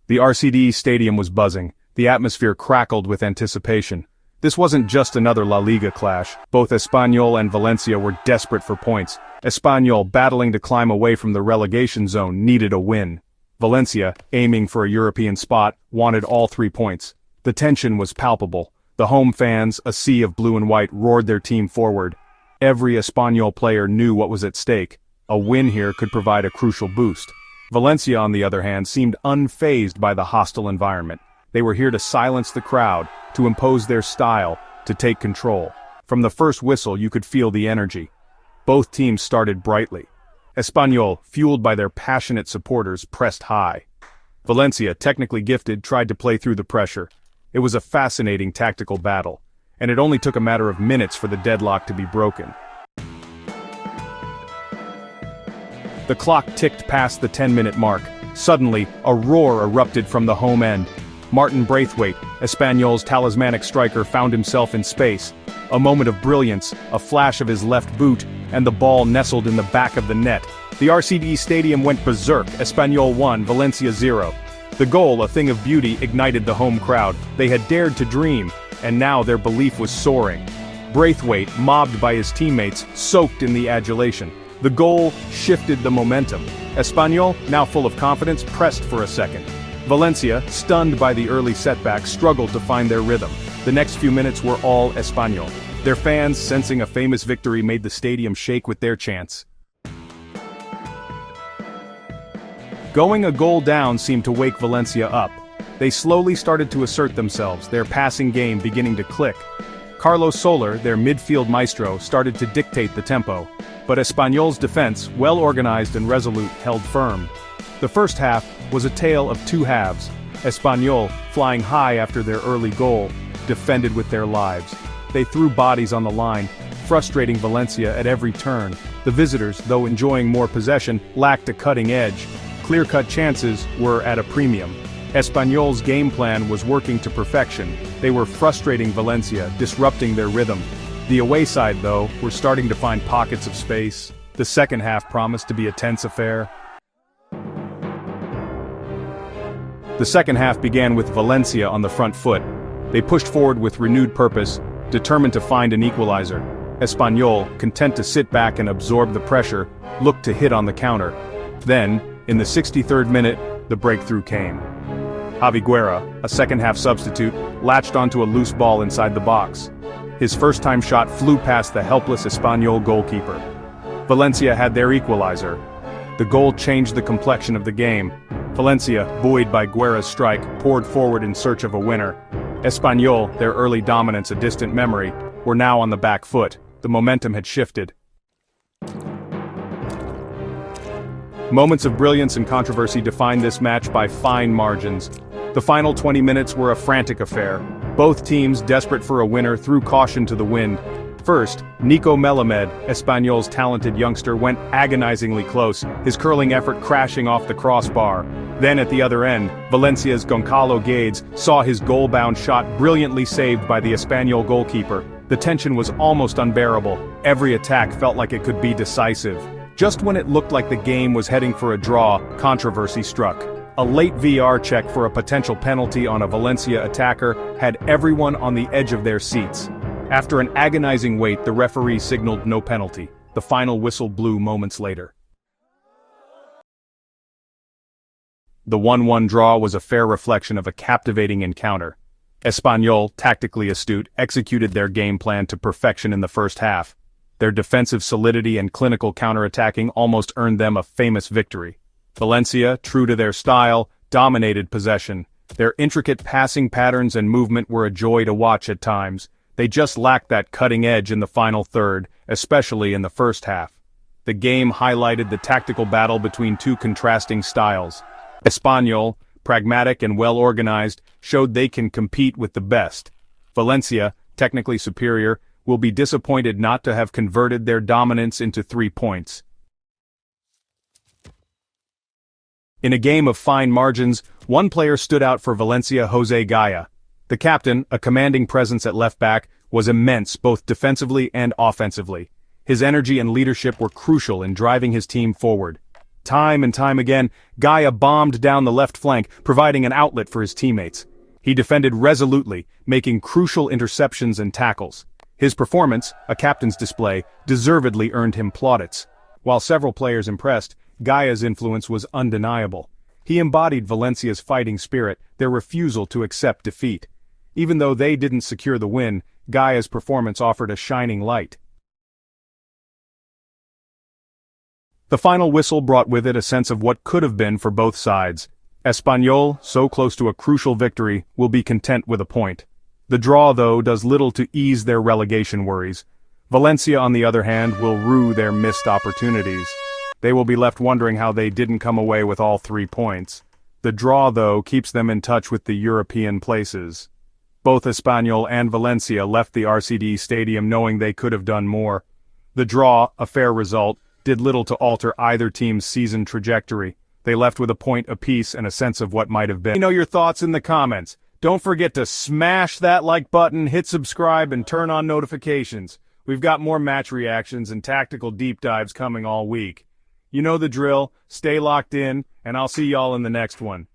The RCD stadium was buzzing, the atmosphere crackled with anticipation. This wasn't just another La Liga clash, both Espanyol and Valencia were desperate for points. Espanyol, battling to climb away from the relegation zone, needed a win. Valencia, aiming for a European spot, wanted all 3 points. The tension was palpable. The home fans, a sea of blue and white, roared their team forward. Every Espanyol player knew what was at stake. A win here could provide a crucial boost. Valencia, on the other hand, seemed unfazed by the hostile environment. They were here to silence the crowd, to impose their style, to take control. From the first whistle you could feel the energy. Both teams started brightly. Espanyol, fueled by their passionate supporters, pressed high. Valencia, technically gifted, tried to play through the pressure. It was a fascinating tactical battle, and it only took a matter of minutes for the deadlock to be broken. The clock ticked past the 10-minute mark. Suddenly, a roar erupted from the home end. Martin Braithwaite, Espanyol's talismanic striker, found himself in space. A moment of brilliance, a flash of his left boot, and the ball nestled in the back of the net. The RCD stadium went berserk. Espanyol 1, Valencia 0. The goal, a thing of beauty, ignited the home crowd. They had dared to dream, and now their belief was soaring. Braithwaite, mobbed by his teammates, soaked in the adulation. The goal shifted the momentum. Espanyol, now full of confidence, pressed for a second. Valencia, stunned by the early setback, struggled to find their rhythm. The next few minutes were all Espanyol. Their fans, sensing a famous victory, made the stadium shake with their chants. Going a goal down seemed to wake Valencia up. They slowly started to assert themselves, their passing game beginning to click. Carlos Soler, their midfield maestro, started to dictate the tempo. But Espanyol's defense, well-organized and resolute, held firm. The first half was a tale of two halves. Espanyol, flying high after their early goal, defended with their lives. They threw bodies on the line, frustrating Valencia at every turn. The visitors, though enjoying more possession, lacked a cutting edge. Clear-cut chances were at a premium. Espanyol's game plan was working to perfection. They were frustrating Valencia, disrupting their rhythm. The away side, though, were starting to find pockets of space. The second half promised to be a tense affair. The second half began with Valencia on the front foot. They pushed forward with renewed purpose, determined to find an equalizer. Espanyol, content to sit back and absorb the pressure, looked to hit on the counter. Then, in the 63rd minute, the breakthrough came. Javi Guerra, a second-half substitute, latched onto a loose ball inside the box. His first-time shot flew past the helpless Espanyol goalkeeper. Valencia had their equalizer. The goal changed the complexion of the game. Valencia, buoyed by Guerra's strike, poured forward in search of a winner. Espanyol, their early dominance a distant memory, were now on the back foot. The momentum had shifted. Moments of brilliance and controversy defined this match by fine margins. The final 20 minutes were a frantic affair. Both teams, desperate for a winner, threw caution to the wind. First, Nico Melamed, Espanyol's talented youngster, went agonizingly close, his curling effort crashing off the crossbar. Then at the other end, Valencia's Goncalo Guedes saw his goal-bound shot brilliantly saved by the Espanyol goalkeeper. The tension was almost unbearable. Every attack felt like it could be decisive. Just when it looked like the game was heading for a draw, controversy struck. A late VR check for a potential penalty on a Valencia attacker had everyone on the edge of their seats. After an agonizing wait, the referee signaled no penalty. The final whistle blew moments later. The 1-1 draw was a fair reflection of a captivating encounter. Espanyol, tactically astute, executed their game plan to perfection in the first half. Their defensive solidity and clinical counterattacking almost earned them a famous victory. Valencia, true to their style, dominated possession. Their intricate passing patterns and movement were a joy to watch at times. They just lacked that cutting edge in the final third, especially in the first half. The game highlighted the tactical battle between two contrasting styles. Espanyol, pragmatic and well-organized, showed they can compete with the best. Valencia, technically superior, will be disappointed not to have converted their dominance into 3 points. In a game of fine margins, one player stood out for Valencia: Jose Gaya. The captain, a commanding presence at left back, was immense both defensively and offensively. His energy and leadership were crucial in driving his team forward. Time and time again, Gaia bombed down the left flank, providing an outlet for his teammates. He defended resolutely, making crucial interceptions and tackles. His performance, a captain's display, deservedly earned him plaudits. While several players impressed, Gaia's influence was undeniable. He embodied Valencia's fighting spirit, their refusal to accept defeat. Even though they didn't secure the win, Gaia's performance offered a shining light. The final whistle brought with it a sense of what could have been for both sides. Espanyol, so close to a crucial victory, will be content with a point. The draw, though, does little to ease their relegation worries. Valencia, on the other hand, will rue their missed opportunities. They will be left wondering how they didn't come away with all 3 points. The draw, though, keeps them in touch with the European places. Both Espanyol and Valencia left the RCD stadium knowing they could have done more. The draw, a fair result, did little to alter either team's season trajectory. They left with a point apiece and a sense of what might have been. Let me know your thoughts in the comments. Don't forget to smash that like button, hit subscribe, and turn on notifications. We've got more match reactions and tactical deep dives coming all week. You know the drill, stay locked in, and I'll see y'all in the next one.